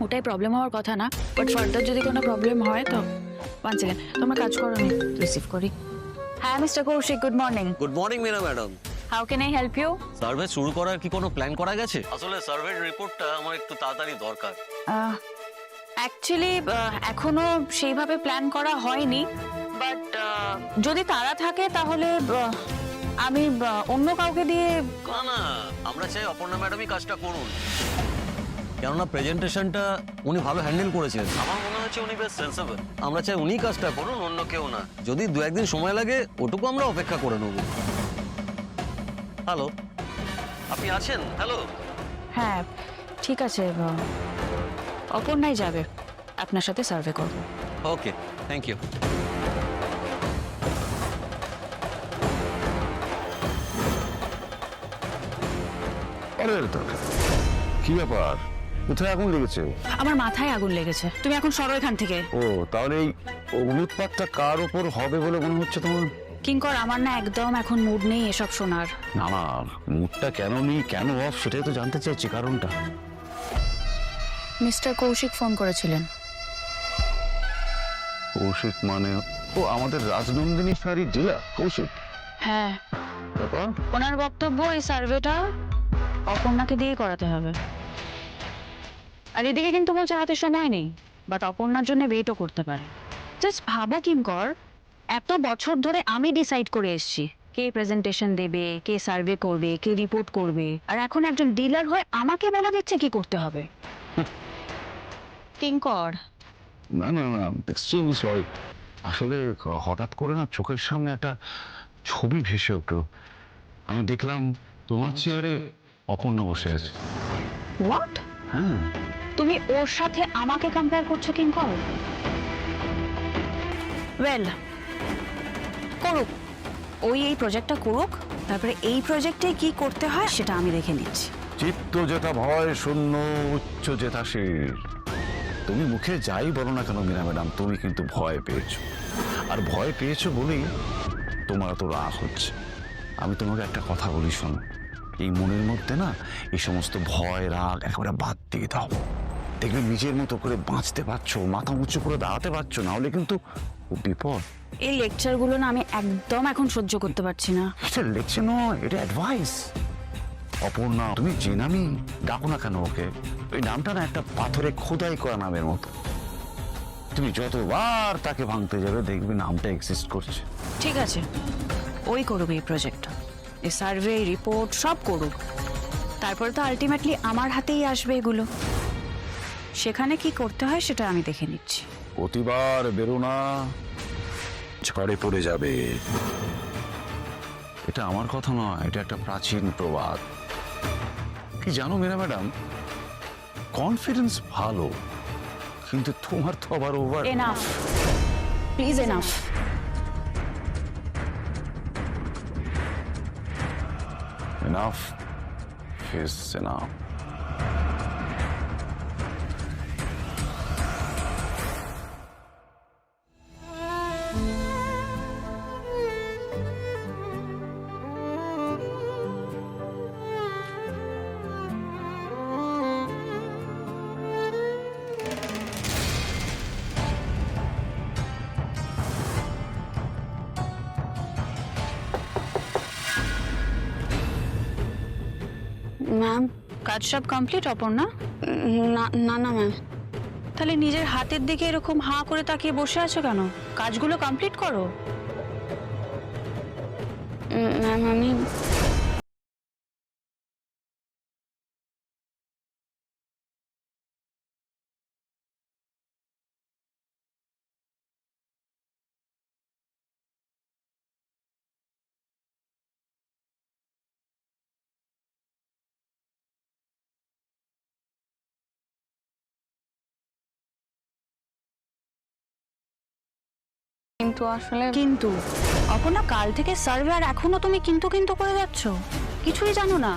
ওটাই প্রবলেম হওয়ার কথা না, বাট ফার্দার যদি কোনো প্রবলেম হয় তো ওয়ান সেকেন্ড তোমরা কাজ করো, আমি রিসিভ করি। হ্যাঁ mister Kaushik, good morning. Good morning Meera madam. How can I help you? Survey শুরু করার কি কোনো প্ল্যান করা গেছে? আসলে সার্ভের রিপোর্টটা আমার একটু তাড়াতাড়ি দরকার। অ্যাকচুয়ালি এখনো সেইভাবে প্ল্যান করা হয়নি, বাট যদি তারা থাকে তাহলে আমি অন্য কাউকে দিয়ে। না না, আমরা চাই অপর্ণা ম্যাডামই কাজটা করুন, কেননা প্রেজেন্টেশনটা উনি ভালো হ্যান্ডেল করেছেন। আমার মনে হচ্ছে উনি বেশ সেন্সেবল। আমরা চাই উনি কাজটা করুন, অন্য কেউ না। যদি দু একদিন সময় লাগে ওটুকু আমরা অপেক্ষা করে নেব। হ্যালো, আপনি আছেন? হ্যালো। হ্যাঁ ঠিক আছে, অপর্ণাই যাবে আপনার সাথে সার্ভে করবো। ওকে, থ্যাংক ইউ। আরে কি ব্যাপার, কোথায় আগুন লেগেছে? আমার মাথায় আগুন লেগেছে, তুমি এখন সরো এখান থেকে। ও তাহলে এই অগ্নুৎপাতটা কার উপর হবে বলে মনে হচ্ছে তোমার? কিঙ্কর, আমার না একদম এখন মুড নেই এসব শোনার। না না, মুডটা কেন নেই, কেন অফ, সেটাই তো জানতে চাইছি কারণটা। মিস্টার কৌশিক ফোন করেছিলেন। কৌশিক মানে? ও আমাদের রাজনন্দিনী শাড়ির ডিলার কৌশিক? হ্যাঁ, ব্যাপার? ওনার বক্তব্য এই সার্ভেটা অপর্ণাকে দিয়ে করাতে হবে। আর এদিকে কিন্তু বলছে হাতে সময় নেই, বাট অপর্ণার জন্য ওয়েটও করতে পারে। জাস্ট ভাবা কিঙ্কর, এত বছর ধরে আমি ডিসাইড করে এসেছি কে প্রেজেন্টেশন দেবে, কে সার্ভে করবে, কে রিপোর্ট করবে, আর এখন একজন ডিলার হয়ে আমাকে বলা দিচ্ছে কি করতে হবে। কিঙ্কর, না না না, এক্সট্রিমলি সরি। আসলে হঠাৎ করে না চোখের সামনে একটা ছবি ভেসে উঠলো। আমি দেখলাম তোমার চেয়ারে অপর্ণা বসে আছে। হোয়াট? হ্যাঁ। তুমি ওর সাথে আমাকে কম্পেয়ার করছো কিঙ্কর? ওয়েল, করুক, ওই এই প্রজেক্টটা করুক, তারপরে এই প্রজেক্টে কি করতে হয় সেটা আমি দেখে নিচ্ছি। চিত্ত যেটা ভয় শূন্য, উচ্চ যেটা শীর। তুমি মুখে যাই বলো না কেন মীরা ম্যাডাম, তুমি কিন্তু ভয় পেয়েছো, আর ভয় পেয়েছো বলেই তোমার তো রাগ হচ্ছে। আমি তোমাকে একটা কথা বলি, শোনো, এই মনের মধ্যে না এই সমস্ত ভয় রাগ একেবারে বাদ দিয়ে দাও। দেখবে নিজের মতো করে বাঁচতে পারছো, মাথা উঁচু করে দাঁড়াতে পারছো, না হলে কিন্তু বিপদ। এই লেকচারগুলো না আমি একদম এখন সহ্য করতে পারছি না। এটা লেকচার নয়, এটা অ্যাডভাইস। অপর্ণা, তুমি যে নামই ডাকো না কেন ওকে, ওই নামটা না একটা পাথরে খোদাই করা নামের মতো। তুমি যতবার তাকে ভাঙতে যাবে দেখবে নামটা এক্সিস্ট করছে। ঠিক আছে, ওই করুক এই প্রজেক্ট, এই সার্ভে রিপোর্ট সব করুক, তারপর তো আলটিমেটলি আমার হাতেই আসবে এগুলো। সেখানে কি করতে হয় সেটা আমি দেখে নিচ্ছি। প্রতিবার বেরো না, ঝড়ে পড়ে যাবে। এটা আমার কথা নয়, এটা একটা প্রাচীন প্রবাদ। কি জানো মীরা ম্যাডাম, কনফিডেন্স ভালো, কিন্তু তোমার তো আবার over. Enough, please enough. Enough is enough. Ma'am, কাজ সব কমপ্লিট অপর্ণা? না না না ম্যাম। তাহলে নিজের হাতের দিকে এরকম হাঁ করে তাকিয়ে বসে আছো কেন? কাজগুলো কমপ্লিট করো। ম্যাম আমি কিন্তু আসলে কিন্তু অপর্ণা, কাল থেকে সার্ভে আর এখনো তুমি কিন্তু কিন্তু করে যাচ্ছ, কিছুই জানো না।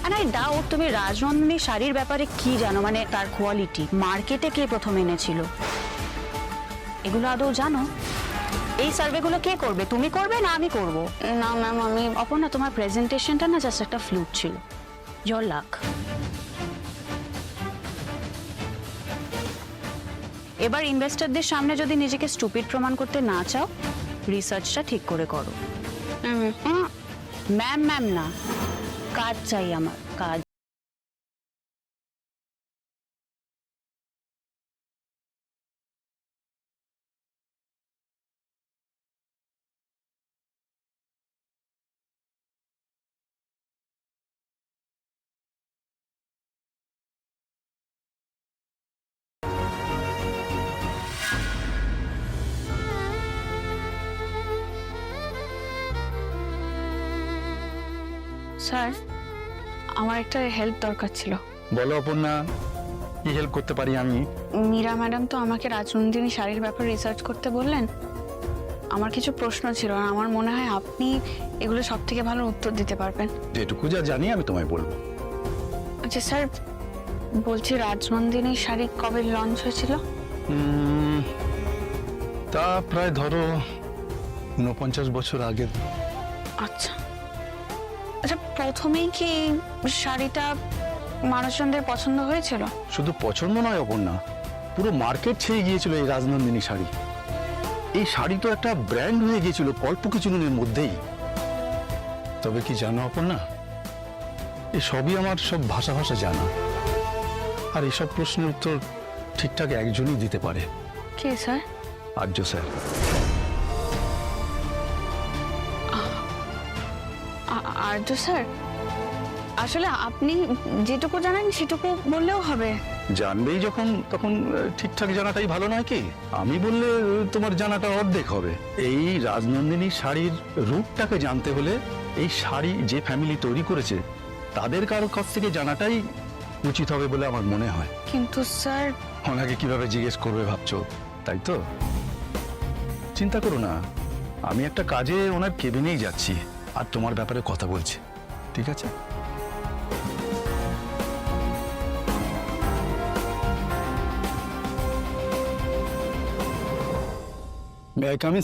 আর আই ডাউট তুমি রাজনন্দিনী শাড়ির ব্যাপারে কি জানো, মানে তার কোয়ালিটি, মার্কেটে কে প্রথম এনেছিল, এগুলো আদৌ জানো? এই সার্ভেগুলো কে করবে, তুমি করবে না আমি করব? না ম্যাম আমি অপর্ণা, তোমার প্রেজেন্টেশনটা না জাস্ট একটা ফ্লুক ছিল, ইয়োর লাক। এবার ইনভেস্টরদের সামনে যদি নিজেকে স্টুপিড প্রমাণ করতে না চাও, রিসার্চটা ঠিক করে করো। ম্যাম ম্যাম না, কাজ চাই আমার, কাজ। স্যার, আমার একটা হেল্প দরকার ছিল। বলো অপর্ণা, কি হেল্প করতে পারি আমি? মীরা ম্যাডাম তো আমাকে রাজনন্দিনী শাড়ির ব্যাপারে রিসার্চ করতে বললেন। আমার কিছু প্রশ্ন ছিল আর আমার মনে হয় আপনি এগুলো সব থেকে ভালো উত্তর দিতে পারবেন। যেটুকু যা জানি আমি তোমায় বলবো। আচ্ছা স্যার, বলছি রাজনন্দিনী শাড়ি কবে লঞ্চ হয়েছিল? তা প্রায় ধরো 49 বছর আগে। আচ্ছা আচ্ছা, প্রথমেই কি শাড়িটা মানুষজনদের পছন্দ হয়েছিল? শুধু পছন্দ নয় অপর্ণা, পুরো মার্কেট ছেয়ে গিয়েছিল এই রাজনন্দিনী শাড়ি। এই শাড়ি তো একটা ব্র্যান্ড হয়ে গিয়েছিল অল্প কিছুদিনের মধ্যেই। তবে কি জানো অপর্ণা, এই সবই আমার সব ভাষা জানা, আর এসব প্রশ্নের উত্তর ঠিকঠাক একজনই দিতে পারে। কি স্যার? আর্য স্যার। আর্য স্যার, আসলে আপনি যেটুকু জানেন সেটুকু বললেও হবে। জানবেই যখন, তখন ঠিকঠাক জানাটাই ভালো নয় কি? আমি বললে তোমার জানাটা অর্ধেক হবে। এই রাজনন্দিনী শাড়ির রূপটাকে জানতে হলে এই শাড়ি যে ফ্যামিলি তৈরি করেছে তাদের কারোর কাছ থেকে জানাটাই উচিত হবে বলে আমার মনে হয়। কিন্তু স্যার, ওনাকে কিভাবে জিজ্ঞেস করবে ভাবছো, তাই তো? চিন্তা করো না, আমি একটা কাজে ওনার কেবিনেই যাচ্ছি আর তোমার ব্যাপারে কথা বলছি, ঠিক আছে? May I come in?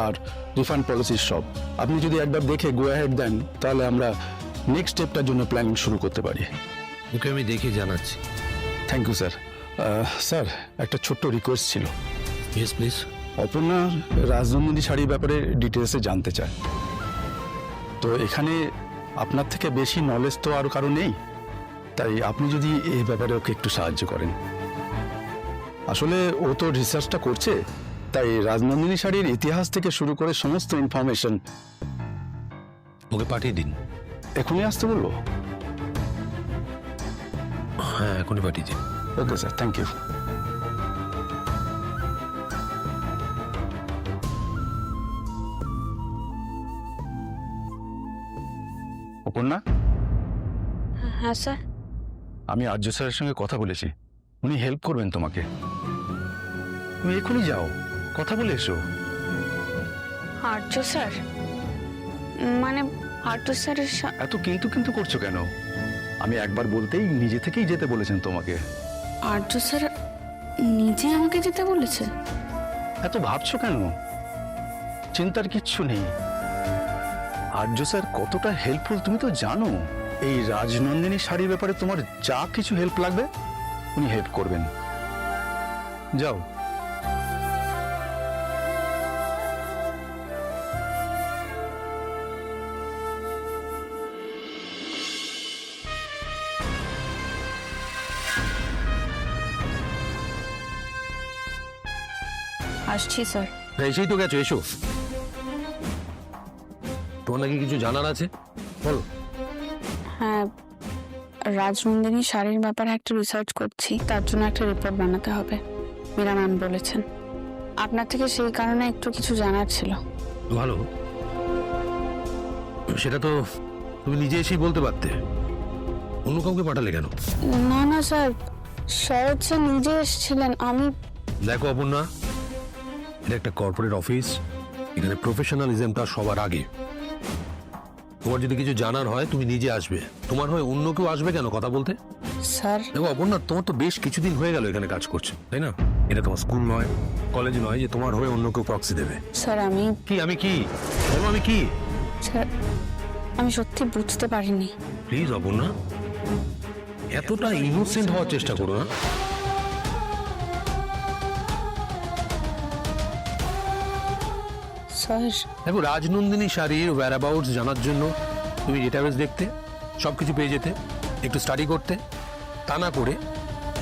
আর রিফান্ড পলিসির সব আপনি যদি একবার দেখে গো অ্যাহেড দেন, তাহলে আমরা নেক্সট স্টেপটার জন্য প্ল্যানিং শুরু করতে পারি। ওকে আমি দেখে জানাচ্ছি। Thank you sir. স্যার, একটা ছোট্ট রিকোয়েস্ট ছিল। Yes please. অপর্ণার রাজনন্দিনী শাড়ির ব্যাপারে ডিটেলসে জানতে চায়। তো এখানে আপনার থেকে বেশি নলেজ তো আর কারো নেই, তাই আপনি যদি এই ব্যাপারে ওকে একটু সাহায্য করেন। আসলে ও তো রিসার্চটা করছে, তাই রাজনন্দিনী শাড়ির ইতিহাস থেকে শুরু করে সমস্ত ইনফরমেশন ওকে পাঠিয়ে দিন। এখনই আসতে বলবো? হ্যাঁ, এখনই পাঠিয়ে দিন। Okay sir, thank you. Aparna, হ্যাঁ স্যার। আমি আর্য স্যারের সঙ্গে কথা বলেছি, উনি হেল্প করবেন তোমাকে। তুমি এখনই যাও, কথা বলে এসো। আর্য স্যার মানে আর্য স্যারের এত কিন্তু করছো কেন? আমি একবার বলতেই নিজে থেকেই যেতে বলেছেন তোমাকে। আর্য স্যার নিজে আমাকে যেতে বলেছে? এত ভাবছো কেন? চিন্তার কিচ্ছু নেই। আর্য স্যার কতটা হেল্পফুল তুমি তো জানো। এই রাজনন্দিনী শাড়ির ব্যাপারে তোমার যা কিছু হেল্প লাগবে উনি হেল্প করবেন। যাও। আসছি স্যার। এসেই তো গেছো, এসো। তোমার নাকি কিছু জানার আছে, বলো। হ্যাঁ, রাজনন্দিনী শাড়ির ব্যাপারে একটা রিসার্চ করছি, তার জন্য একটা রিপোর্ট বানাতে হবে। মীরা ম্যাম বলেছেন। আপনার থেকে সেই কারণে একটু কিছু জানার ছিল। ভালো, সেটা তো তুমি নিজে এসেই বলতে পারতে, অন্য কাউকে পাঠালে কেন? না না স্যার, শরৎ স্যার নিজে এসেছিলেন। আমি দেখো অপর্ণা, এটা একটা কর্পোরেট অফিস, এখানে প্রফেশনালিজমটা সবার আগে। তোমার যদি কিছু জানার হয় তুমি নিজে আসবে, তোমার হয় অন্য কেউ আসবে কেন কথা বলতে? স্যার, দেখো অপর্ণা, তোমার তো বেশ কিছুদিন হয়ে গেল এখানে কাজ করছো, তাই না? এটা তোমার স্কুল নয়, কলেজ নয় যে তোমার হয়ে অন্য কেউ প্রক্সি দেবে। স্যার আমি আমি কি বলো, আমি কি? স্যার আমি সত্যি বুঝতে পারিনি। প্লিজ অপর্ণা, এতটা ইনোসেন্ট হওয়ার চেষ্টা করো না। স্যার দেখো, রাজনন্দিনী শাড়ির ওয়্যারঅ্যাবাউটস জানার জন্য তুমি ডেটাবেস দেখতে, সব কিছু পেয়ে যেতে, একটু স্টাডি করতে। তা না করে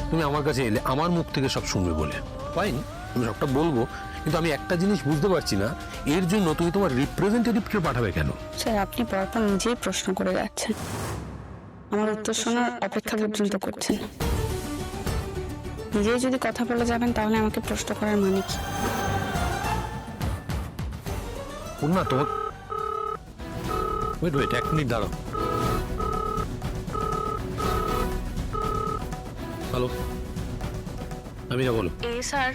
তুমি আমার কাছে এলে আমার মুখ থেকে সব শুনবে বলে। ফাইন, আমি সবটা বলবো, কিন্তু আমি একটা জিনিস বুঝতে পারছি না, এর জন্য তুমি তোমার রিপ্রেজেন্টেটিভকে পাঠাবে কেন? স্যার আপনি পরপর নিজেই প্রশ্ন করে যাচ্ছেন, আমার উত্তর শোনার অপেক্ষা পর্যন্ত করছেন। নিজেই যদি কথা বলে যাবেন তাহলে আমাকে প্রশ্ন করার মানে কি? না তোমার ওয়েট 1 মিনিট দাঁড়াও। হ্যালো, আমি না বলো। স্যার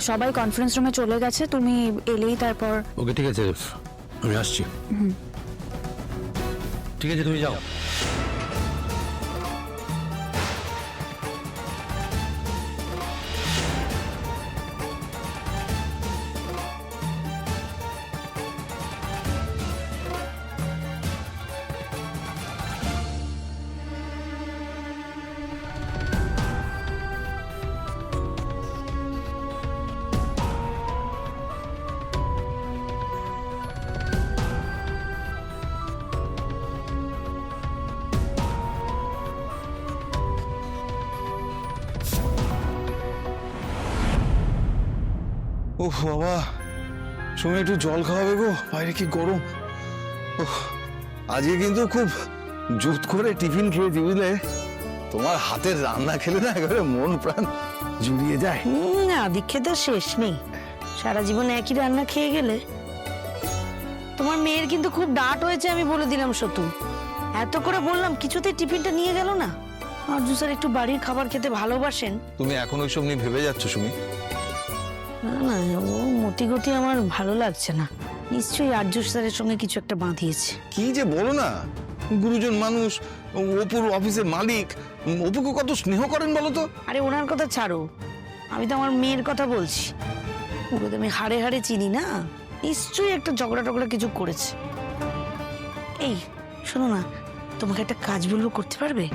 সবাই কনফারেন্স রুমে চলে গেছে, তুমি এলেই তারপর। ওকে, ঠিক আছে, আমি আসছি। ঠিক আছে, তুমি যাও। ওহ বাবা, সুমি একটু জল খাওয়াবে গো, বাইরে কি গরম। ওহ, আজকে কিন্তু খুব জুত করে টিফিন খেয়েছি বুঝলে। তোমার হাতের রান্না খেলে না একেবারে মন প্রাণ জুড়িয়ে যায়। আদিক্ষেতার শেষ নেই। সারা জীবন একই রান্না খেয়ে গেলে। তোমার মেয়ের কিন্তু খুব ডাঁট হয়েছে, আমি বলে দিলাম সতু। এত করে বললাম, কিছুতেই টিফিনটা নিয়ে গেল না। আরজু স্যার একটু বাড়ির খাবার খেতে ভালোবাসেন। তুমি এখন ওইসব নিয়ে ভেবে যাচ্ছ সুমি? না না, ও মতি গতি আমার ভালো লাগছে না। নিশ্চয়ই আরজু স্যারের সঙ্গে কিছু একটা বাঁধিয়েছে। কি যে বলো না, গুরুজন মানুষ, অপুর অফিসের মালিক, অপুকে কত স্নেহ করেন বলো তো। আরে ওনার কথা ছাড়ো, আমি তো আমার মেয়ের কথা বলছি। ওকে তো আমি হাড়ে হাড়ে চিনি না, নিশ্চয়ই একটা ঝগড়া টগড়া কিছু করেছে। এই শোনো না, তোমাকে একটা কাজ বলবো, করতে পারবে?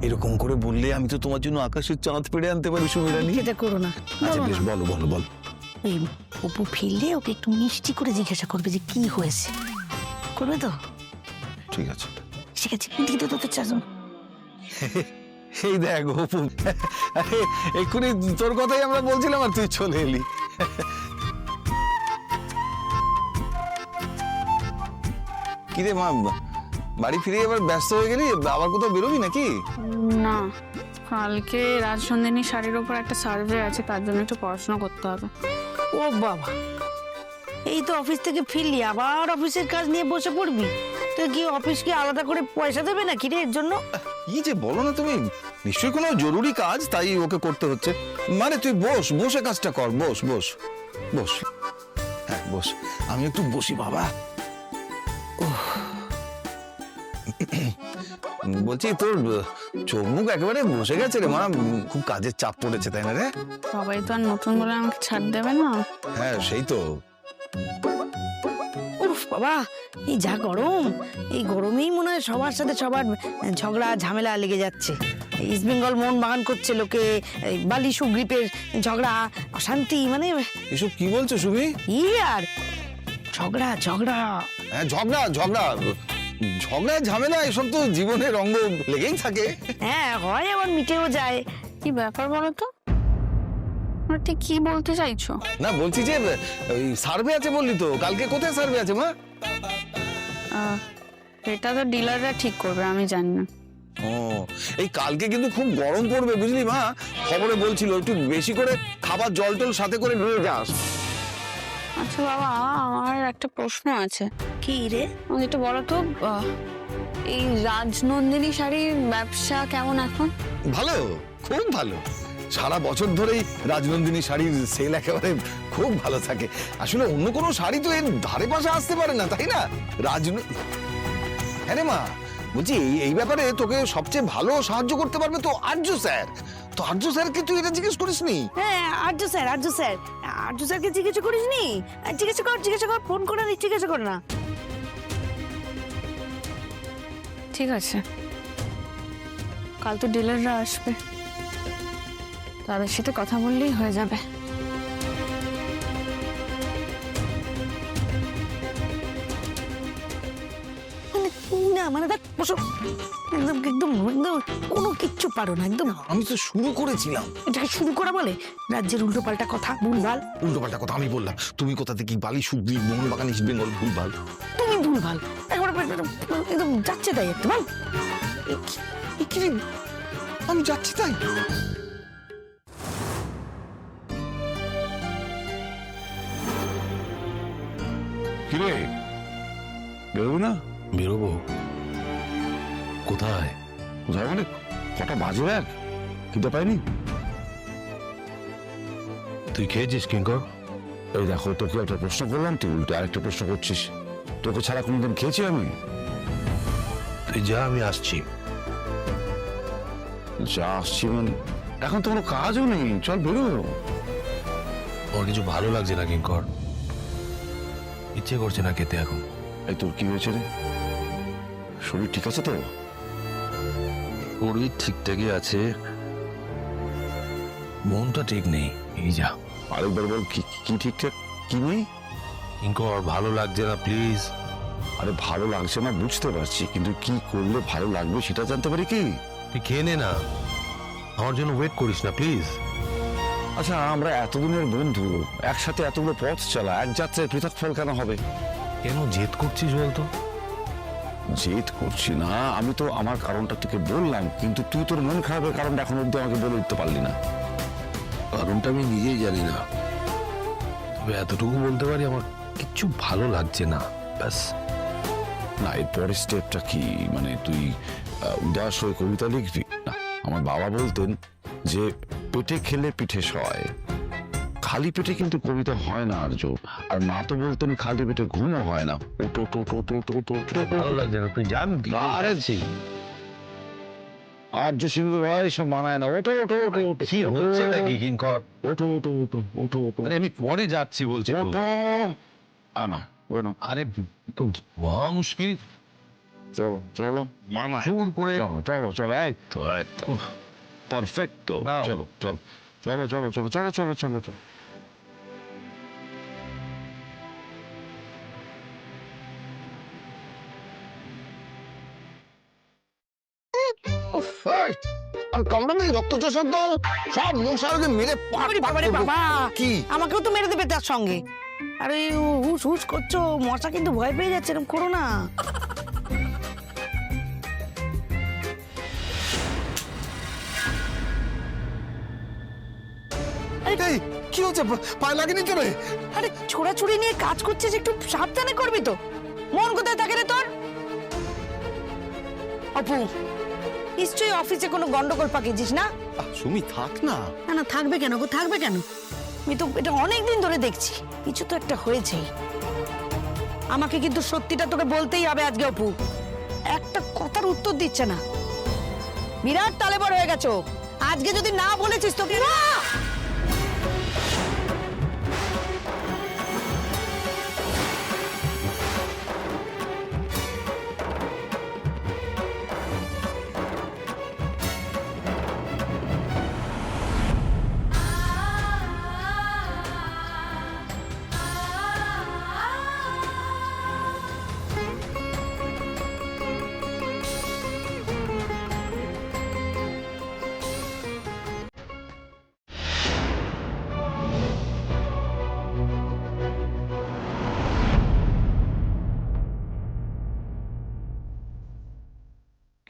এরকম করে বললে আমি তো তোমার জন্য আকাশের চাঁদ পেড়ে আনতে পারি সুমিরানি। এটা করো না। আচ্ছা বলো বেশ, না। বলো বলো বলো। ওই অপু ফিরলে ওকে একটু মিষ্টি করে জিজ্ঞাসা করবে যে কি হয়েছে। করবে তো? ঠিক আছে। ঠিক আছে, কিন্তু কিন্তু তোকে চাস। এই দেখ অপু, আরে এক্ষুনি তোর কথাই আমরা বলছিলাম আর তুই চলে এলি। কিরে মা, বাড়ি ফিরে এবার ব্যস্ত হয়ে গেলি, আবার কোথাও বেরোবি নাকি? না, কালকে রাজনন্দিনী শাড়ির ওপর একটা সার্ভে আছে, তার জন্য একটু পড়াশোনা করতে হবে। ও বাবা, এই তো অফিস থেকে ফিরলি, আবার অফিসের কাজ নিয়ে বসে পড়বি? তো কি অফিস কি আলাদা করে পয়সা দেবে নাকি রে এর জন্য? কি যে বলো না তুমি, নিশ্চয়ই কোনো জরুরি কাজ, তাই ওকে করতে হচ্ছে। মানে তুই বস, বসে কাজটা কর, বস বস বস। হ্যাঁ বস, আমি একটু বসি বাবা। উফ। বলছি তোর চোখ মুখ একেবারে বসে গেছে রে মা, খুব কাজের চাপ পড়েছে তাই না রে? সবাই তো আর নতুন বলে আমাকে ছাড় দেবে না। হ্যাঁ সেই তো। উফ বাবা, এই যা গরম, এই গরমেই মনে হয় সবার সাথে সবার ঝগড়া ঝামেলা লেগে যাচ্ছে। ইস্ট বেঙ্গল মোহন বাগান করছে লোকে, এই বালি সুগ্রীপের ঝগড়া, অশান্তি, মানে এসব কি বলছো সুমি? ই আর ঝগড়া ঝগড়া। হ্যাঁ ঝগড়া ঝগড়া ঝগড়া ঝামেলা এসব তো জীবনের অঙ্গ, লেগেই থাকে। হ্যাঁ হয়, আবার মিটেও যায়। কি ব্যাপার বলো তো, তোমরা ঠিক কি বলতে চাইছো? না বলছি যে ওই সার্ভে আছে বললি তো, কালকে কোথায় সার্ভে আছে মা? এটা তো ডিলাররা ঠিক করবে, আমি জানি না। ও, এই কালকে কিন্তু খুব গরম পড়বে বুঝলি মা, খবরে বলছিল একটু বেশি করে খাবার জল টল সাথে করে নিয়ে যাস। আচ্ছা বাবা, আমার একটা প্রশ্ন আছে। কি রে? আমাকে একটু বলো তো, এই রাজনন্দিনী শাড়ির ব্যবসা কেমন এখন? ভালো, খুব ভালো। সারা বছর ধরেই রাজনন্দিনী শাড়ির সেল একেবারে খুব ভালো থাকে। আসলে অন্য কোনো শাড়ি তো এর ধারে পাশে আসতে পারে না তাই না? হ্যাঁ রে মা, বলছি এই ব্যাপারে তোকে সবচেয়ে ভালো সাহায্য করতে পারবে তো আরজু স্যার। তো আর্য স্যারকে তুই এটা জিজ্ঞেস করিসনি? হ্যাঁ আর্য স্যার আর্য স্যারকে জিজ্ঞাসা করিসনি? জিজ্ঞাসা কর ফোন করে জিজ্ঞাসা কর না। ঠিক আছে, কাল তো ডিলাররা আসবে, তাদের সাথে কথা বললেই হয়ে যাবে। না মানে দেখ বসো, একদম একদম একদম কোনো কিচ্ছু পারো না একদম। আমি তো শুরু করেছিলাম। এটাকে শুরু করা বলে? রাজ্যের উল্টো পাল্টা কথা, ভুলভাল। উল্টোপাল্টা কথা আমি বললাম, তুমি কোথা থেকে বালি সুগ্রীব মোহনবাগান ইস্ট বেঙ্গল ভুলভাল। তুমি ভুলভাল একবার একদম যাচ্ছে তাই একটা বল। আমি যাচ্ছি তাই। কিরে, বেরোবি না? বেরোবো কোথায়? কোথায় মানে? কটা বাজে এক খিদে পাইনি? তুই খেয়েছিস কিঙ্কর? এই দেখো, তোকে একটা প্রশ্ন করলাম, তুই উল্টো আরেকটা প্রশ্ন করছিস। তোকে ছাড়া কোনোদিন খেয়েছি আমি? তুই যা, আমি আসছি। যা আসছি মানে? এখন তো কোনো কাজও নেই, চল বেরো। ওর কিছু ভালো লাগছে না কিঙ্কর, ইচ্ছে করছে না খেতে এখন। এই তোর কি হয়েছে রে? শরীর ঠিক আছে তো? শরীর ঠিকঠাকই আছে, মনটা ঠিক নেই। এই যা। আরেকবার বল, কি কি ঠিকঠাক কি নেই? কিঙ্কর ভালো লাগছে না প্লিজ। আরে ভালো লাগছে না বুঝতে পারছি, কিন্তু কি করলে ভালো লাগবে সেটা জানতে পারি কি? তুই খেয়ে নে না, আমার জন্য ওয়েট করিস না প্লিজ। আচ্ছা, আমরা এতদিনের বন্ধু, একসাথে এতগুলো পথ চলা, এক যাত্রায় পৃথক ফল কেন হবে? কেন জেদ করছিস বলতো? জেদ করছি না, আমি তো আমার কারণটা তোকে বললাম, কিন্তু তুই তোর মন খারাপের কারণটা এখন অব্দি আমাকে বলে উঠতে পারলি না। কারণটা আমি নিজেই জানি না, তবে এতটুকু বলতে পারি আমার কিচ্ছু ভালো লাগছে না, ব্যাস। না, এর পরের স্টেপটা কি? মানে তুই উদাস হয়ে কবিতা লিখবি? না, আমার বাবা বলতেন যে পেটে খেলে পিঠে সয়, খালি পেটে কিন্তু কবিতা হয় না আর্য। আর মা তো বলতেন খালি পেটে ঘুমও হয় না। ওটো টো টো টো টো টো টো। ভালো লাগছে না, তুই জান। আরে আর্য সিংহ ভাই সব মানায় না। ওটো ওটো ওটো ওটো। কি হচ্ছে নাকি কিঙ্কর? ওটো ওটো ওটো ওটো ওটো। আরে আমি পরে যাচ্ছি বলছি তো। ওটো। না, ওই না। আরে তো বড় মুশকিল। চলো চলো মানা জোর করে। চলো চলো চলো, এই তো এই তো পারফেক্টো। নাও। চলো চলো চলো চলো চলো চলো চলো চলো চলো। আর কামড়া নেই, রক্ত চোষার দল সব মশাকে মেরে বাবারে বাবা, কি আমাকেও তো মেরে দেবে তার সঙ্গে। আরে হুস হুস করছো, মশা কিন্তু ভয় পেয়ে যাচ্ছে, এরকম করো না। এই কি হচ্ছে? পায়ে লাগেনি তো রে? আরে ছোড়াছুড়ি নিয়ে কাজ করছিস, একটু সাবধানে করবি তো। মন কোথায় থাকে রে তোর? অপু, নিশ্চয়ই অফিসে কোনো গন্ডগোল পাকিয়েছিস না? সুমি থাক না। না না, থাকবে কেন গো, থাকবে কেন? আমি তো এটা অনেকদিন ধরে দেখছি, কিছু তো একটা হয়েছেই। আমাকে কিন্তু সত্যিটা তোকে বলতেই হবে আজকে অপু। একটা কথার উত্তর দিচ্ছে না, বিরাট তালেবর হয়ে গেছো। আজকে যদি না বলেছিস তোকে না।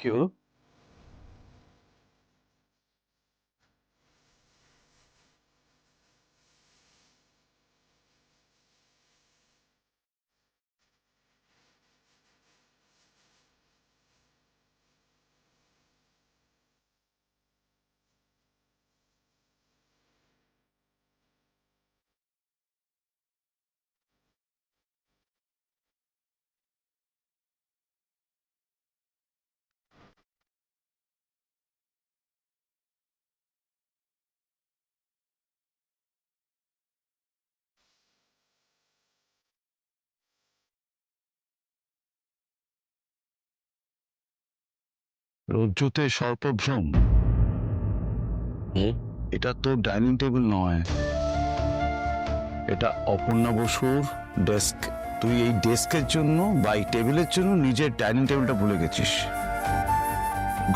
কি হলো? রজ্জুতে সর্পভ্রম। হুম? এটা তো ডাইনিং টেবিল নয়, এটা অপর্ণা বসুর ডেস্ক। তুই এই ডেস্কের জন্য বা এই টেবিলের জন্য নিজের ডাইনিং টেবিলটা ভুলে গেছিস।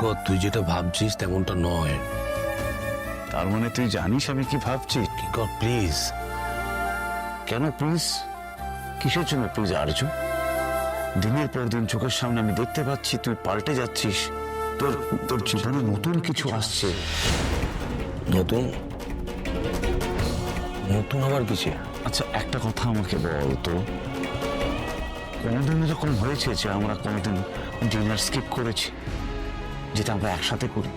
গড, তুই যেটা ভাবছিস তেমনটা নয়। তার মানে তুই জানিস আমি কি ভাবছি? God please. কেন প্লিজ? কিসের জন্য প্লিজ আর্য? দিনের পর দিন চোখের সামনে আমি দেখতে পাচ্ছি তুই পাল্টে যাচ্ছিস। তোর তোর জীবনে নতুন কিছু আসছে। নতুন? নতুন আবার কিসে? আচ্ছা একটা কথা আমাকে বল তো, কোনোদিন এরকম হয়েছে যে আমরা কোনোদিন ডিনার স্কিপ করেছি, যেটা আমরা একসাথে করি?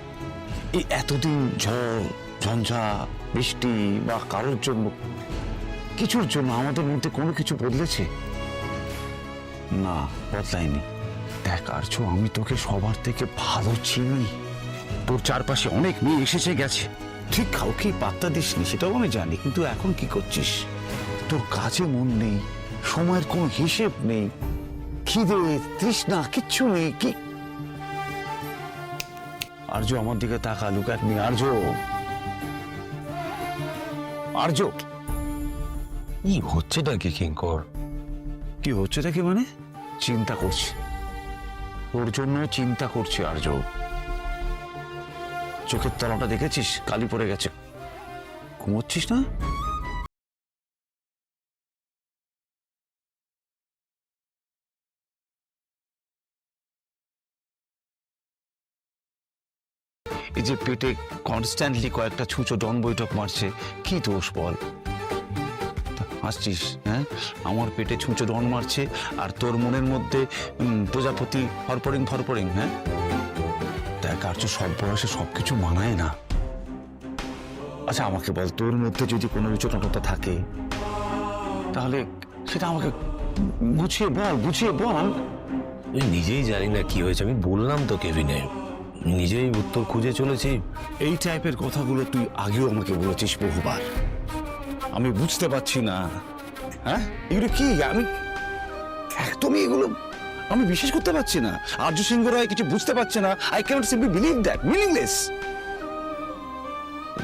এই এতদিন ঝড় ঝঞ্ঝা বৃষ্টি বা কারোর জন্য কিছুর জন্য আমাদের মধ্যে কোনো কিছু বদলেছে? না, বদলায়নি। দেখ আর্য, আমি তোকে সবার থেকে ভালো চিনি। তোর চারপাশে অনেক মেয়ে এসেছে গেছে, ঠিক কাউকে পাত্তা দিসনি, সেটাও আমি জানি। কিন্তু এখন কি করছিস? তোর কাজে মন নেই, সময়ের কোনো হিসেব নেই, খিদে তৃষ্ণা কিচ্ছু নেই। কি আর্য, আমার দিকে তাকা, লুক অ্যাট মি। আর্য, আর্য, কি হচ্ছেটা কি কিঙ্কর? কি হচ্ছেটা কি মানে? চিন্তা করছি, তোর জন্য চিন্তা করছি আর্য। চোখের তলাটা দেখেছিস, কালি পড়ে গেছে। ঘুমোচ্ছিস না? এই যে পেটে কনস্ট্যান্টলি কয়েকটা ছুঁচো ডন বৈঠক মারছে, কি দোষ বল? হাসছিস? হ্যাঁ, আমার পেটে ছুঁচো ডন মারছে আর তোর মনের মধ্যে প্রজাপতি ফরফরিং ফরফরিং। হ্যাঁ দেখ আর্য, সব বয়সে সবকিছু মানায় না। আচ্ছা আমাকে বল, তোর মধ্যে যদি কোনো বিচক্ষণতা থাকে তাহলে সেটা আমাকে গুছিয়ে বল, গুছিয়ে বল। আমি নিজেই জানি না কি হয়েছে। আমি বললাম তো কেভিনে, নিজেই উত্তর খুঁজে চলেছি। এই টাইপের কথাগুলো তুই আগেও আমাকে বলেছিস বহুবার। আমি বুঝতে পারছি না। হ্যাঁ, এগুলো কি? আমি একদমই এগুলো আমি বিশ্বাস করতে পারছি না। আর্য সিংহ রায় কিছু বুঝতে পারছে না। I cannot simply believe that. Meaningless.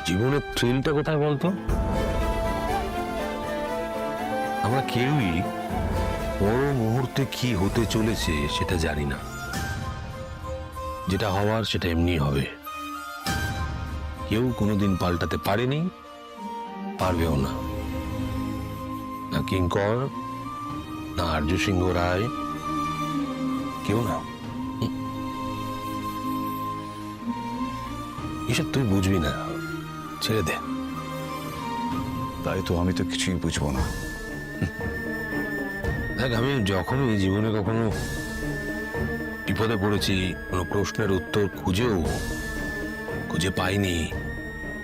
জীবনের থ্রিলটা কোথায় বলতো? আমরা কেউই পর মুহূর্তে কি হতে চলেছে সেটা জানি না। যেটা হওয়ার সেটা এমনি হবে। কেউ কোনোদিন পাল্টাতে পারেনি, পারবেও না। না কিঙ্কর, না আর্য সিংহ রায়, কেউ না। এসব তুই বুঝবি না, ছেড়ে দে। তাই তো, আমি তো কিছুই বুঝবো না। দেখ, আমি যখনই জীবনে কখনো বিপদে পড়েছি, কোনো প্রশ্নের উত্তর খুঁজে পাইনি,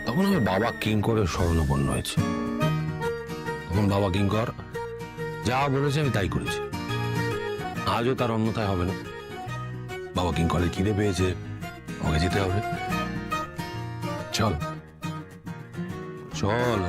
তখন আমি বাবা কিঙ্করের শরণাপন্ন হয়েছি। তখন বাবা কিঙ্কর যা বলেছে আমি তাই করেছি। আজও তার অন্যথায় হবে না। বাবা কিঙ্করের খিদে পেয়েছে, আমাকে যেতে হবে। চল চল।